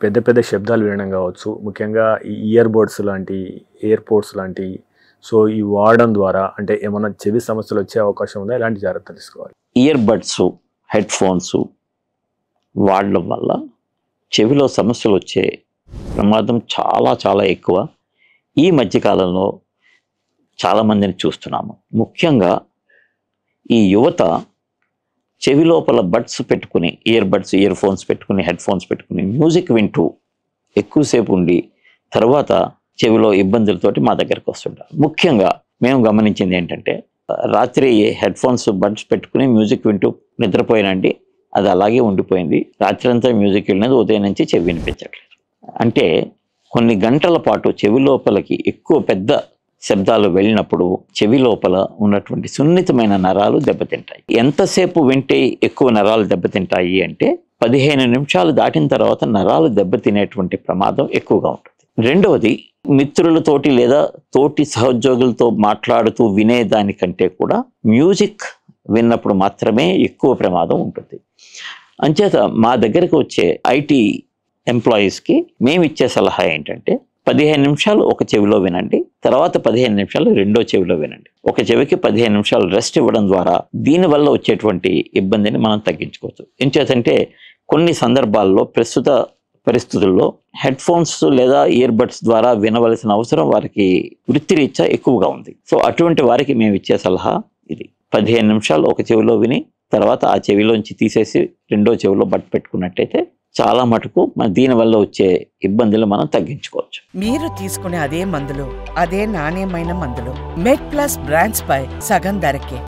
పెద్ద పెద్ద శబ్దాలు వినడం కావచ్చు, ముఖ్యంగా ఈ ఇయర్ బడ్స్ లాంటి, ఎయిర్‌పోడ్స్ లాంటి సో ఇవి వాడడం ద్వారా అంటే ఏమన్నా చెవి సమస్యలు వచ్చే అవకాశం ఉందా? ఎలాంటి జాగ్రత్తలు తీసుకోవాలి? ఇయర్ బడ్స్, హెడ్ ఫోన్స్ వాడడం వల్ల చెవిలో సమస్యలు వచ్చే ప్రమాదం చాలా చాలా ఎక్కువ. ఈ మధ్యకాలంలో చాలామందిని చూస్తున్నాము. ముఖ్యంగా ఈ యువత చెవి లోపల బడ్స్ పెట్టుకుని, ఇయర్ బడ్స్, ఇయర్ ఫోన్స్ పెట్టుకుని, హెడ్ ఫోన్స్ పెట్టుకుని మ్యూజిక్ వింటూ ఎక్కువసేపు ఉండి తర్వాత చెవిలో ఇబ్బందులతోటి మా దగ్గరకు వస్తుంటారు. ముఖ్యంగా మేము గమనించింది ఏంటంటే, రాత్రి హెడ్ ఫోన్స్, బడ్స్ పెట్టుకుని మ్యూజిక్ వింటూ నిద్రపోయినండి, అది అలాగే ఉండిపోయింది. రాత్రి అంతా మ్యూజిక్ విన్నది, ఉదయం నుంచి చెవి వినిపించట్లేదు. అంటే కొన్ని గంటల పాటు చెవి లోపలికి ఎక్కువ పెద్ద శబ్దాలు వెళ్ళినప్పుడు చెవి లోపల ఉన్నటువంటి సున్నితమైన నరాలు దెబ్బతింటాయి. ఎంతసేపు వింటే ఎక్కువ నరాలు దెబ్బతింటాయి అంటే 15 నిమిషాలు దాటిన తర్వాత నరాలు దెబ్బతినేటువంటి ప్రమాదం ఎక్కువగా ఉంటుంది. రెండవది, మిత్రులతోటి లేదా తోటి సహోద్యోగులతో మాట్లాడుతూ వినేదానికంటే కూడా మ్యూజిక్ విన్నప్పుడు మాత్రమే ఎక్కువ ప్రమాదం ఉంటుంది. అంచేత మా దగ్గరకు వచ్చే ఐటీ ఎంప్లాయీస్కి మేము ఇచ్చే సలహా ఏంటంటే, 15 నిమిషాలు ఒక చెవిలో వినండి, తర్వాత 15 నిమిషాలు రెండో చెవిలో వినండి. ఒక చెవికి 15 నిమిషాలు రెస్ట్ ఇవ్వడం ద్వారా దీనివల్ల వచ్చేటువంటి ఇబ్బందిని మనం తగ్గించుకోవచ్చు. ఎంచేతంటే కొన్ని సందర్భాల్లో ప్రస్తుత పరిస్థితుల్లో హెడ్ ఫోన్స్ లేదా ఇయర్ బడ్స్ ద్వారా వినవలసిన అవసరం వారికి వృత్తిరీత్యా ఎక్కువగా ఉంది. సో అటువంటి వారికి మేము ఇచ్చే సలహా ఇది. 15 నిమిషాలు ఒక చెవిలో విని తర్వాత ఆ చెవిలోంచి తీసేసి రెండో చెవిలో బడ్ పెట్టుకున్నట్టయితే చాలా మటుకు దీనివల్ల వచ్చే ఇబ్బందులు మనం తగ్గించుకోవచ్చు. మీరు తీసుకునే అదే మందులు, అదే నాణ్యమైన మందులు మెడ్ ప్లస్ బ్రాండ్స్ పై సగం ధరకే.